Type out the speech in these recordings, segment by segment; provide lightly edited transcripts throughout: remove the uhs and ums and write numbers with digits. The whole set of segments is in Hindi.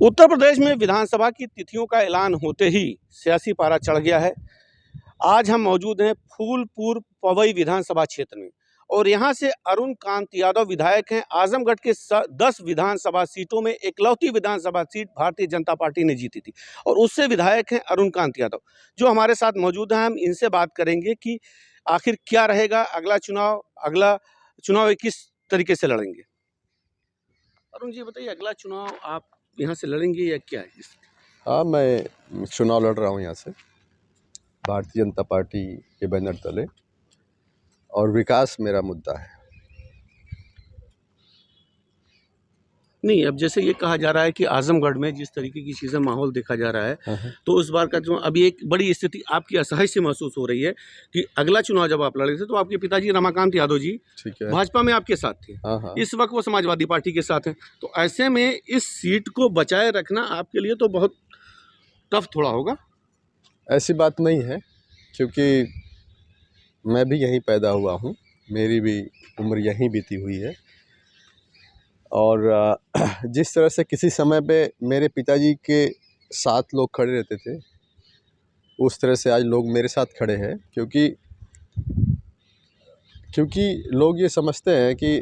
उत्तर प्रदेश में विधानसभा की तिथियों का ऐलान होते ही सियासी पारा चढ़ गया है। आज हम मौजूद हैं फूलपुर पवई विधानसभा क्षेत्र में और यहाँ से अरुण कांत यादव विधायक हैं। आजमगढ़ के 10 विधानसभा सीटों में इकलौती विधानसभा सीट भारतीय जनता पार्टी ने जीती थी और उससे विधायक हैं अरुण कांत यादव, जो हमारे साथ मौजूद हैं। हम इनसे बात करेंगे कि आखिर क्या रहेगा अगला चुनाव किस तरीके से लड़ेंगे। अरुण जी बताइए, अगला चुनाव आप यहाँ से लड़ेंगे या क्या है? हाँ, मैं चुनाव लड़ रहा हूँ यहाँ से भारतीय जनता पार्टी के बैनर तले, और विकास मेरा मुद्दा है। नहीं, अब जैसे ये कहा जा रहा है कि आजमगढ़ में जिस तरीके की चीज़ें माहौल देखा जा रहा है, तो इस बार का जो अभी एक बड़ी स्थिति आपकी असहज से महसूस हो रही है कि अगला चुनाव जब आप लड़े थे तो आपके पिताजी रमाकांत यादव जी ठीक है, भाजपा में आपके साथ थे। हाँ। इस वक्त वो समाजवादी पार्टी के साथ हैं, तो ऐसे में इस सीट को बचाए रखना आपके लिए तो बहुत टफ थोड़ा होगा। ऐसी बात नहीं है, क्योंकि मैं भी यहीं पैदा हुआ हूँ, मेरी भी उम्र यहीं बीती हुई है। और जिस तरह से किसी समय पे मेरे पिताजी के साथ लोग खड़े रहते थे, उस तरह से आज लोग मेरे साथ खड़े हैं, क्योंकि लोग ये समझते हैं कि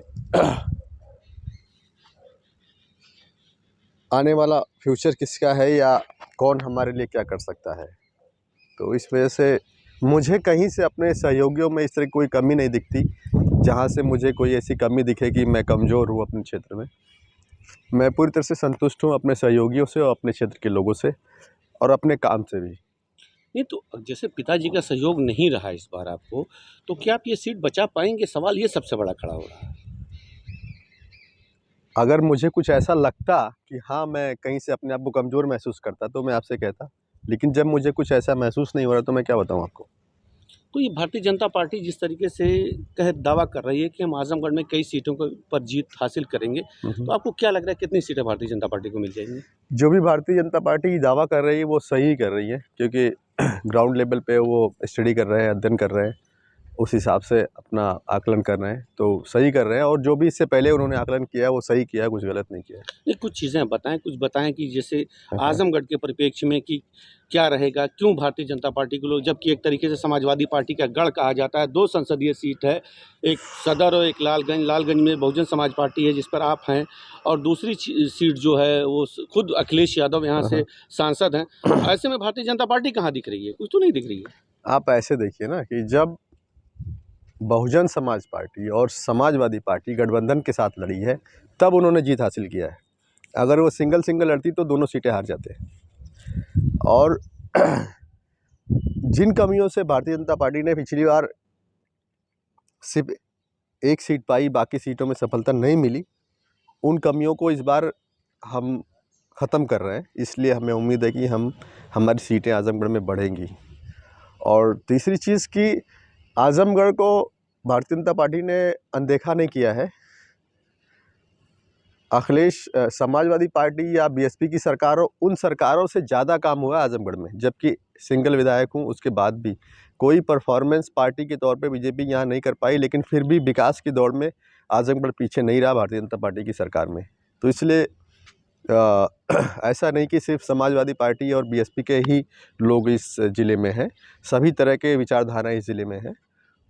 आने वाला फ्यूचर किसका है या कौन हमारे लिए क्या कर सकता है। तो इस वजह से मुझे कहीं से अपने सहयोगियों में इस तरह कोई कमी नहीं दिखती, जहाँ से मुझे कोई ऐसी कमी दिखे कि मैं कमज़ोर हूँ अपने क्षेत्र में। मैं पूरी तरह से संतुष्ट हूँ अपने सहयोगियों से और अपने क्षेत्र के लोगों से और अपने काम से भी। नहीं, तो जैसे पिताजी का सहयोग नहीं रहा इस बार आपको, तो क्या आप ये सीट बचा पाएंगे? सवाल ये सबसे बड़ा खड़ा हो रहा है। अगर मुझे कुछ ऐसा लगता कि हाँ, मैं कहीं से अपने आप को कमज़ोर महसूस करता तो मैं आपसे कहता, लेकिन जब मुझे कुछ ऐसा महसूस नहीं हो रहा तो मैं क्या बताऊँ आपको। तो ये भारतीय जनता पार्टी जिस तरीके से दावा कर रही है कि हम आजमगढ़ में कई सीटों पर जीत हासिल करेंगे, तो आपको क्या लग रहा है कितनी सीटें भारतीय जनता पार्टी को मिल जाएंगी? जो भी भारतीय जनता पार्टी दावा कर रही है वो सही कर रही है, क्योंकि ग्राउंड लेवल पे वो स्टडी कर रहे हैं, अध्ययन कर रहे हैं, उस हिसाब से अपना आकलन कर रहे हैं, तो सही कर रहे हैं। और जो भी इससे पहले उन्होंने आकलन किया वो सही किया, कुछ गलत नहीं किया। ये कुछ चीज़ें बताएं, कुछ बताएं कि जैसे आजमगढ़ के परिप्रेक्ष्य में कि क्या रहेगा, क्यों भारतीय जनता पार्टी को लोग, जबकि एक तरीके से समाजवादी पार्टी का गढ़ कहा जाता है, 2 संसदीय सीट है, एक सदर और एक लालगंज में बहुजन समाज पार्टी है जिस पर आप हैं, और दूसरी सीट जो है वो खुद अखिलेश यादव यहाँ से सांसद हैं। ऐसे में भारतीय जनता पार्टी कहाँ दिख रही है? कुछ तो नहीं दिख रही है। आप ऐसे देखिए ना कि जब बहुजन समाज पार्टी और समाजवादी पार्टी गठबंधन के साथ लड़ी है तब उन्होंने जीत हासिल किया है। अगर वो सिंगल लड़ती तो दोनों सीटें हार जाते। और जिन कमियों से भारतीय जनता पार्टी ने पिछली बार सिर्फ एक सीट पाई, बाकी सीटों में सफलता नहीं मिली, उन कमियों को इस बार हम ख़त्म कर रहे हैं। इसलिए हमें उम्मीद है कि हमारी सीटें आजमगढ़ में बढ़ेंगी। और तीसरी चीज़ कि आजमगढ़ को भारतीय जनता पार्टी ने अनदेखा नहीं किया है। अखिलेश समाजवादी पार्टी या बीएसपी की सरकारों, उन सरकारों से ज़्यादा काम हुआ आजमगढ़ में, जबकि सिंगल विधायक हूँ उसके बाद भी कोई परफॉर्मेंस पार्टी के तौर पे बीजेपी यहाँ नहीं कर पाई, लेकिन फिर भी विकास की दौड़ में आजमगढ़ पीछे नहीं रहा भारतीय जनता पार्टी की सरकार में। तो इसलिए ऐसा नहीं कि सिर्फ समाजवादी पार्टी और बीएसपी के ही लोग इस ज़िले में हैं, सभी तरह के विचारधारा इस ज़िले में हैं।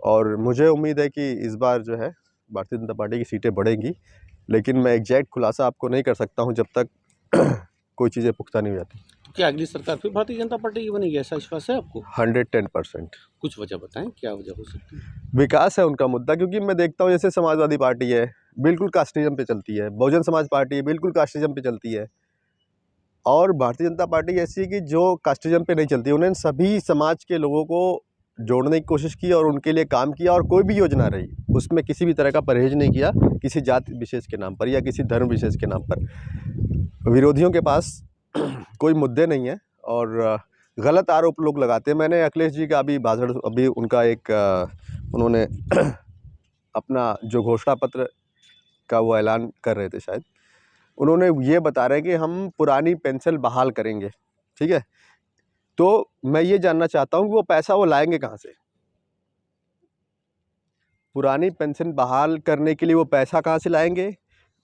और मुझे उम्मीद है कि इस बार जो है भारतीय जनता पार्टी की सीटें बढ़ेंगी, लेकिन मैं एग्जैक्ट खुलासा आपको नहीं कर सकता हूं जब तक कोई चीज़ें पुख्ता नहीं हो जाती। तो क्या अगली सरकार फिर भारतीय जनता पार्टी की बनेगी, ऐसा विश्वास है आपको? 110%। कुछ वजह बताएं, क्या वजह हो सकती है? विकास है उनका मुद्दा, क्योंकि मैं देखता हूँ जैसे समाजवादी पार्टी है बिल्कुल कास्टिज्म पे चलती है, बहुजन समाज पार्टी है बिल्कुल कास्टिज्म पे चलती है, और भारतीय जनता पार्टी ऐसी है कि जो कास्टिज्म पे नहीं चलती। उन्होंने सभी समाज के लोगों को जोड़ने की कोशिश की और उनके लिए काम किया, और कोई भी योजना रही उसमें किसी भी तरह का परहेज नहीं किया किसी जाति विशेष के नाम पर या किसी धर्म विशेष के नाम पर। विरोधियों के पास कोई मुद्दे नहीं है और गलत आरोप लोग लगाते हैं। मैंने अखिलेश जी का अभी भाषण, अभी उनका एक उन्होंने अपना जो घोषणा पत्र का वो ऐलान कर रहे थे, शायद उन्होंने ये बता रहे हैं कि हम पुरानी पेंशन बहाल करेंगे, ठीक है। तो मैं ये जानना चाहता हूँ कि वो पैसा वो लाएंगे कहाँ से? पुरानी पेंशन बहाल करने के लिए वो पैसा कहाँ से लाएंगे?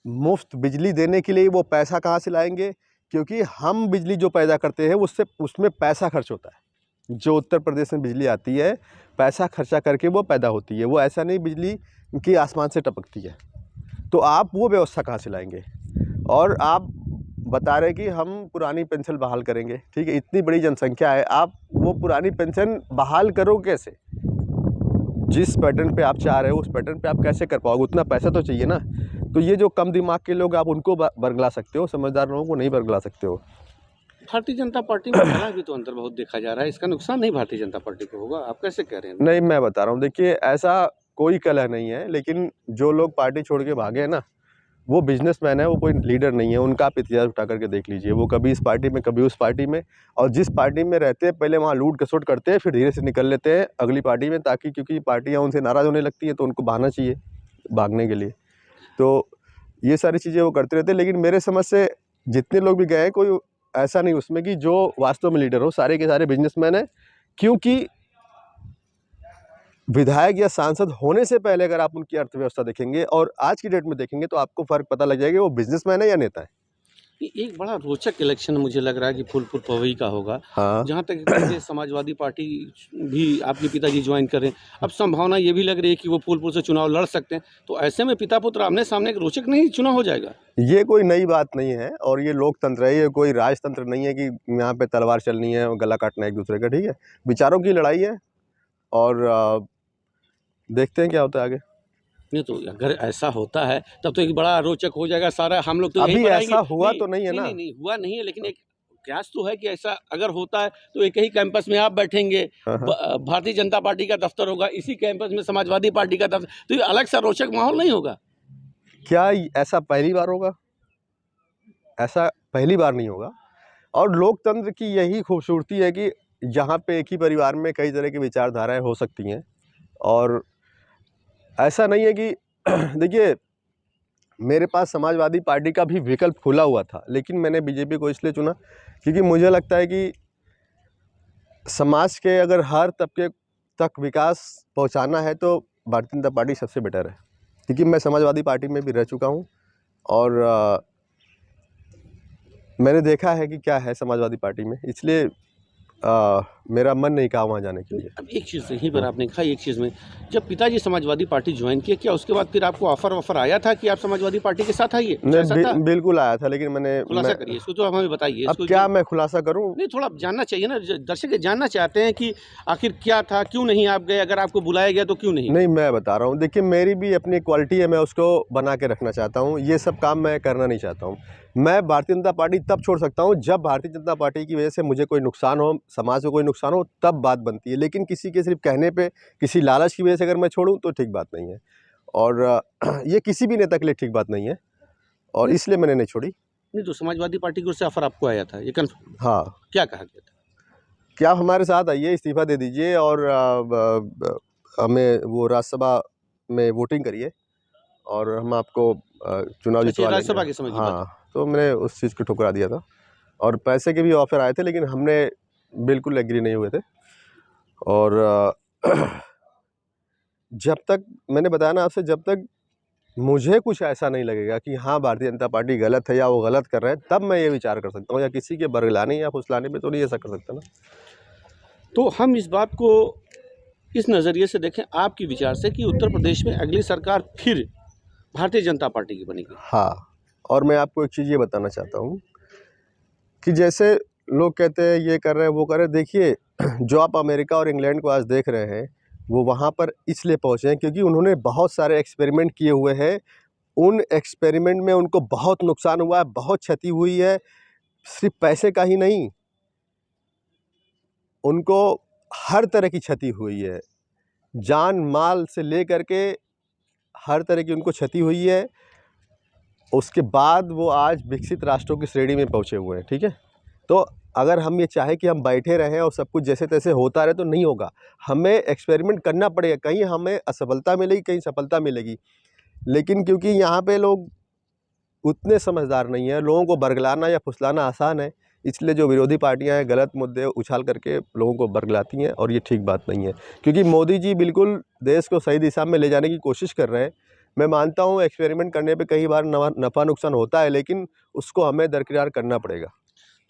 मुफ्त बिजली देने के लिए वो पैसा कहाँ से लाएंगे? क्योंकि हम बिजली जो पैदा करते हैं उसमें पैसा खर्च होता है। जो उत्तर प्रदेश में बिजली आती है पैसा खर्चा करके वो पैदा होती है, वो ऐसा नहीं बिजली कि आसमान से टपकती है। तो आप वो व्यवस्था कहाँ से लाएंगे? और आप बता रहे कि हम पुरानी पेंशन बहाल करेंगे, ठीक है, इतनी बड़ी जनसंख्या है, आप वो पुरानी पेंशन बहाल करो कैसे? जिस पैटर्न पे आप चाह रहे हो उस पैटर्न पे आप कैसे कर पाओगे? उतना पैसा तो चाहिए ना। तो ये जो कम दिमाग के लोग आप उनको बरगला सकते हो, समझदार लोगों को नहीं बरगला सकते हो। भारतीय जनता पार्टी में पहला भी तो अंतर बहुत देखा जा रहा है, इसका नुकसान नहीं भारतीय जनता पार्टी को होगा, आप कैसे कह रहे हैं? नहीं, मैं बता रहा हूँ, देखिए ऐसा कोई कलह नहीं है, लेकिन जो लोग पार्टी छोड़ के भागे हैं ना, वो बिजनेसमैन है, वो कोई लीडर नहीं है। उनका आप इतिहास उठा करके देख लीजिए, वो कभी इस पार्टी में कभी उस पार्टी में, और जिस पार्टी में रहते हैं पहले वहाँ लूट खसोट करते हैं, फिर धीरे से निकल लेते हैं अगली पार्टी में, ताकि क्योंकि पार्टियाँ उनसे नाराज़ होने लगती है तो उनको बहाना चाहिए भागने के लिए। तो ये सारी चीज़ें वो करते रहते हैं। लेकिन मेरे समझ से जितने लोग भी गए हैं, कोई ऐसा नहीं उसमें कि जो वास्तव में लीडर हो, सारे के सारे बिजनेसमैन हैं। क्योंकि विधायक या सांसद होने से पहले अगर आप उनकी अर्थव्यवस्था देखेंगे और आज की डेट में देखेंगे तो आपको फ़र्क पता लग जाएगा वो बिजनेसमैन है या नेता है। ये एक बड़ा रोचक इलेक्शन मुझे लग रहा है कि फूलपुर पवई का होगा। हाँ। जहाँ तक कि समाजवादी पार्टी भी आपके पिताजी ज्वाइन कर रहे हैं, अब संभावना ये भी लग रही है कि वो फूलपुर से चुनाव लड़ सकते हैं, तो ऐसे में पिता पुत्र आमने सामने एक रोचक नहीं चुनाव हो जाएगा? ये कोई नई बात नहीं है और ये लोकतंत्र है, ये कोई राजतंत्र नहीं है कि यहाँ पे तलवार चलनी है और गला काटना है एक दूसरे का, ठीक है। विचारों की लड़ाई है और देखते हैं क्या होता है आगे। नहीं तो अगर ऐसा होता है तब तो एक बड़ा रोचक हो जाएगा सारा, हम लोग तो यही अभी बनाएंगे। ऐसा हुआ तो नहीं है ना। नहीं हुआ नहीं है, लेकिन एक प्रयास तो है कि ऐसा अगर होता है तो एक ही कैंपस में आप बैठेंगे, हाँ। भारतीय जनता पार्टी का दफ्तर होगा, इसी कैंपस में समाजवादी पार्टी का दफ्तर, तो ये अलग सा रोचक माहौल नहीं होगा? क्या ऐसा पहली बार होगा? ऐसा पहली बार नहीं होगा। और लोकतंत्र की यही खूबसूरती है कि यहाँ पे एक ही परिवार में कई तरह की विचारधाराएं हो सकती हैं। और ऐसा नहीं है कि देखिए, मेरे पास समाजवादी पार्टी का भी विकल्प खुला हुआ था, लेकिन मैंने बीजेपी को इसलिए चुना क्योंकि मुझे लगता है कि समाज के अगर हर तबके तक विकास पहुंचाना है तो भारतीय जनता पार्टी सबसे बेटर है। क्योंकि मैं समाजवादी पार्टी में भी रह चुका हूं और मैंने देखा है कि क्या है समाजवादी पार्टी में, इसलिए मेरा मन नहीं कहा वहाँ जाने के लिए। अब एक चीज़ यहीं पर आपने कहा, एक चीज़ में जब पिताजी समाजवादी पार्टी ज्वाइन किया, क्या उसके बाद फिर आपको ऑफर आया था कि आप समाजवादी पार्टी के साथ आइए? बिल्कुल आया था, लेकिन मैंने खुलासा करिए इसको, तो हमें बताइए। अब क्या मैं खुलासा करूं? नहीं, थोड़ा जानना चाहिए ना, दर्शक जानना चाहते हैं कि आखिर क्या था, क्यों नहीं आप गए, अगर आपको बुलाया गया तो क्यों नहीं? नहीं, मैं बता रहा हूँ, देखिए मेरी भी अपनी क्वालिटी है, मैं उसको बना के रखना चाहता हूँ। ये सब काम मैं करना नहीं चाहता हूँ। मैं भारतीय जनता पार्टी तब छोड़ सकता हूँ जब भारतीय जनता पार्टी की वजह से मुझे कोई नुकसान हो, समाज को कोई नुकसान हो, तब बात बनती है। लेकिन किसी के सिर्फ कहने पे, किसी लालच की वजह से अगर मैं छोड़ूं तो ठीक बात नहीं है। और ये किसी भी नेता के लिए ठीक बात नहीं है और इसलिए मैंने नहीं छोड़ी। नहीं तो समाजवादी पार्टी की ओर से ऑफर आपको आया था, ये कन्फर्म? हाँ। क्या कहा गया था? क्या हमारे साथ आइए, इस्तीफा दे दीजिए और हमें वो राज्यसभा में वोटिंग करिए और हम आपको चुनाव जितवा लेंगे। राज्यसभा के समय की बात? हाँ, तो मैंने उस चीज़ को ठुकरा दिया था और पैसे के भी ऑफर आए थे, लेकिन हमने बिल्कुल एग्री नहीं हुए थे। और जब तक मैंने बताया ना आपसे, जब तक मुझे कुछ ऐसा नहीं लगेगा कि हाँ भारतीय जनता पार्टी गलत है या वो गलत कर रहे हैं, तब मैं ये विचार कर सकता हूँ। या किसी के बरगलाने या फुसलाने पे तो नहीं ऐसा कर सकता ना। तो हम इस बात को इस नज़रिए से देखें आपके विचार से कि उत्तर प्रदेश में अगली सरकार फिर भारतीय जनता पार्टी की बनेगी? हाँ, और मैं आपको एक चीज़ ये बताना चाहता हूँ कि जैसे लोग कहते हैं ये कर रहे हैं वो कर रहे हैं, देखिए जो आप अमेरिका और इंग्लैंड को आज देख रहे हैं वो वहाँ पर इसलिए पहुँचे हैं क्योंकि उन्होंने बहुत सारे एक्सपेरिमेंट किए हुए हैं। उन एक्सपेरिमेंट में उनको बहुत नुकसान हुआ है, बहुत क्षति हुई है, सिर्फ पैसे का ही नहीं, उनको हर तरह की क्षति हुई है, जान माल से लेकर के हर तरह की उनको क्षति हुई है। उसके बाद वो आज विकसित राष्ट्रों की श्रेणी में पहुँचे हुए हैं, ठीक है। तो अगर हम ये चाहें कि हम बैठे रहें और सब कुछ जैसे तैसे होता रहे तो नहीं होगा, हमें एक्सपेरिमेंट करना पड़ेगा। कहीं हमें असफलता मिलेगी, कहीं सफलता मिलेगी, लेकिन क्योंकि यहाँ पे लोग उतने समझदार नहीं हैं, लोगों को बरगलाना या फुसलाना आसान है, इसलिए जो विरोधी पार्टियां हैं गलत मुद्दे उछाल करके लोगों को बरगलाती हैं और ये ठीक बात नहीं है। क्योंकि मोदी जी बिल्कुल देश को सही दिशा में ले जाने की कोशिश कर रहे हैं। मैं मानता हूँ एक्सपेरिमेंट करने पे कई बार नफ़ा नुकसान होता है, लेकिन उसको हमें दरकिनार करना पड़ेगा।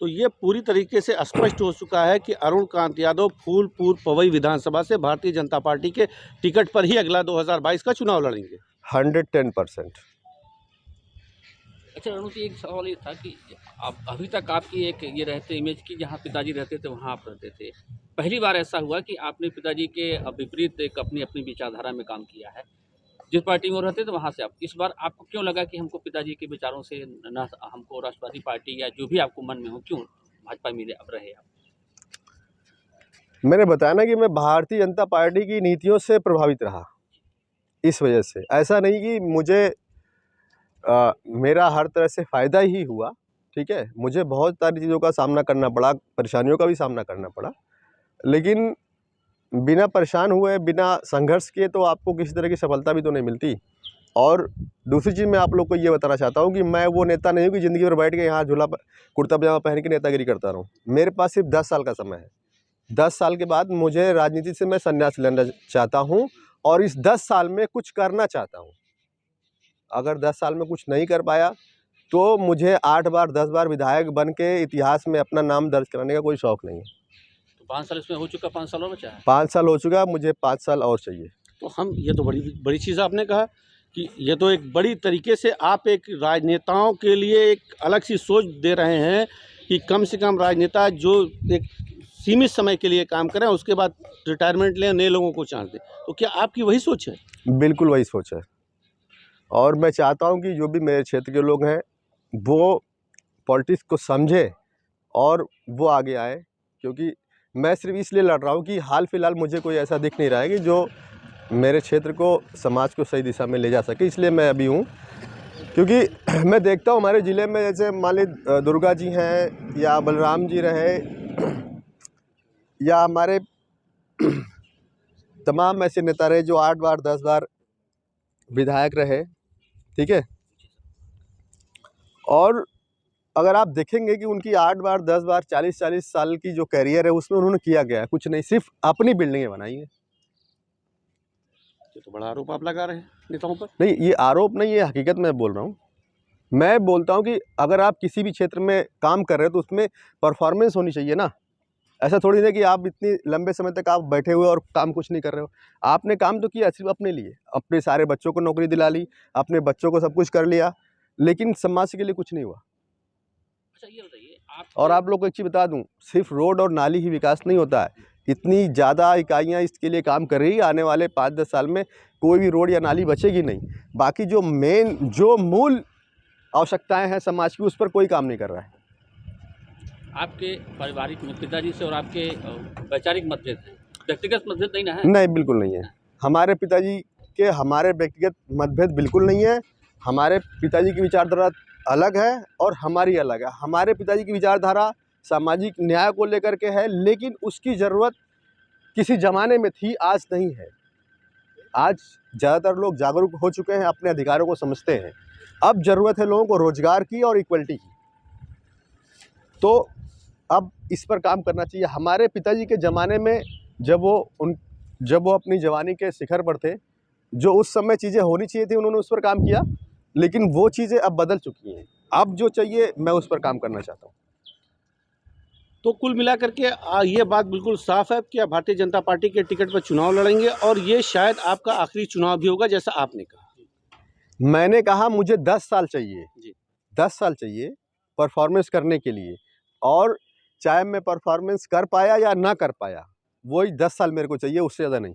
तो ये पूरी तरीके से स्पष्ट हो चुका है कि अरुण कांत यादव फूलपुर पवई विधानसभा से भारतीय जनता पार्टी के टिकट पर ही अगला 2022 का चुनाव लड़ेंगे। 110%। अच्छा रणु जी, एक सवाल ये था कि आप अभी तक आपकी एक ये रहते इमेज की जहाँ पिताजी रहते थे वहाँ आप रहते थे। पहली बार ऐसा हुआ कि आपने पिताजी के विपरीत एक अपनी अपनी विचारधारा में काम किया है। जिस पार्टी में वो रहते थे वहाँ से आप इस बार आपको क्यों लगा कि हमको पिताजी के विचारों से न हमको राष्ट्रवादी पार्टी या जो भी आपको मन में हो, क्यों भाजपा में अब रहे आप? मैंने बताया ना कि मैं भारतीय जनता पार्टी की नीतियों से प्रभावित रहा, इस वजह से। ऐसा नहीं कि मुझे मेरा हर तरह से फ़ायदा ही हुआ, ठीक है। मुझे बहुत सारी चीज़ों का सामना करना पड़ा, परेशानियों का भी सामना करना पड़ा, लेकिन बिना परेशान हुए, बिना संघर्ष किए तो आपको किसी तरह की सफलता भी तो नहीं मिलती। और दूसरी चीज़ मैं आप लोग को ये बताना चाहता हूँ कि मैं वो नेता नहीं हूँ कि ज़िंदगी भर बैठ के यहाँ कुर्ता पजामा पहन के नेतागिरी करता रहूँ। मेरे पास सिर्फ 10 साल का समय है। 10 साल के बाद मुझे राजनीति से मैं संन्यास लेना चाहता हूँ और इस 10 साल में कुछ करना चाहता हूँ। अगर 10 साल में कुछ नहीं कर पाया तो मुझे 8 बार 10 बार विधायक बन के इतिहास में अपना नाम दर्ज कराने का कोई शौक़ नहीं है। तो 5 साल इसमें हो चुका, 5 साल और बचा है? 5 साल हो चुका, मुझे 5 साल और चाहिए। तो हम ये तो बड़ी चीज़ आपने कहा कि ये तो एक बड़ी तरीके से आप एक राजनेताओं के लिए एक अलग सी सोच दे रहे हैं कि कम से कम राजनेता जो एक सीमित समय के लिए काम करें, उसके बाद रिटायरमेंट लें, नए लोगों को चांस दें। तो क्या आपकी वही सोच है? बिल्कुल वही सोच है और मैं चाहता हूं कि जो भी मेरे क्षेत्र के लोग हैं वो पॉलिटिक्स को समझे और वो आगे आए, क्योंकि मैं सिर्फ इसलिए लड़ रहा हूं कि हाल फिलहाल मुझे कोई ऐसा दिख नहीं रहा है कि जो मेरे क्षेत्र को, समाज को सही दिशा में ले जा सके। इसलिए मैं अभी हूं, क्योंकि मैं देखता हूं हमारे ज़िले में जैसे मान ली दुर्गा जी हैं या बलराम जी रहे या हमारे तमाम ऐसे नेता रहे जो 8 बार 10 बार विधायक रहे, ठीक है। और अगर आप देखेंगे कि उनकी 8 बार 10 बार 40-40 साल की जो कैरियर है उसमें उन्होंने किया गया है कुछ नहीं, सिर्फ अपनी बिल्डिंगें बनाई हैं। ये तो बड़ा आरोप आप लगा रहे हैं नेताओं पर। नहीं, ये आरोप नहीं, ये हकीकत मैं बोल रहा हूँ। मैं बोलता हूँ कि अगर आप किसी भी क्षेत्र में काम कर रहे हो तो उसमें परफॉर्मेंस होनी चाहिए ना। ऐसा थोड़ी ना कि आप इतनी लंबे समय तक आप बैठे हुए और काम कुछ नहीं कर रहे हो। आपने काम तो किया सिर्फ अपने लिए, अपने सारे बच्चों को नौकरी दिला ली, अपने बच्चों को सब कुछ कर लिया, लेकिन समाज के लिए कुछ नहीं हुआ। अच्छा ये बताइए और आप लोग को एक चीज़ बता दूं, सिर्फ रोड और नाली ही विकास नहीं होता है। इतनी ज़्यादा इकाइयाँ इसके लिए काम कर रही है, आने वाले 5-10 साल में कोई भी रोड या नाली बचेगी नहीं। बाकी जो मूल आवश्यकताएं हैं समाज की, उस पर कोई काम नहीं कर रहा है। आपके पारिवारिक में पिताजी से और आपके वैचारिक मतभेद हैं, व्यक्तिगत मतभेद नहीं ना है? नहीं, बिल्कुल नहीं है। हमारे पिताजी के हमारे व्यक्तिगत मतभेद बिल्कुल नहीं है। हमारे पिताजी की विचारधारा अलग है और हमारी अलग है। हमारे पिताजी की विचारधारा सामाजिक न्याय को लेकर के है, लेकिन उसकी ज़रूरत किसी ज़माने में थी, आज नहीं है। आज ज़्यादातर लोग जागरूक हो चुके हैं, अपने अधिकारों को समझते हैं। अब ज़रूरत है लोगों को रोज़गार की और इक्वलिटी की। तो अब इस पर काम करना चाहिए। हमारे पिताजी के ज़माने में जब वो अपनी जवानी के शिखर पर थे, जो उस समय चीज़ें होनी चाहिए थी उन्होंने उस पर काम किया, लेकिन वो चीज़ें अब बदल चुकी हैं। अब जो चाहिए मैं उस पर काम करना चाहता हूँ। तो कुल मिलाकर के ये बात बिल्कुल साफ है कि आप भारतीय जनता पार्टी के टिकट पर चुनाव लड़ेंगे और ये शायद आपका आखिरी चुनाव भी होगा, जैसा आपने कहा। मैंने कहा मुझे 10 साल चाहिए जी। 10 साल चाहिए परफॉर्मेंस करने के लिए, और चाहे मैं परफॉर्मेंस कर पाया या ना कर पाया, वही 10 साल मेरे को चाहिए, उससे ज़्यादा नहीं।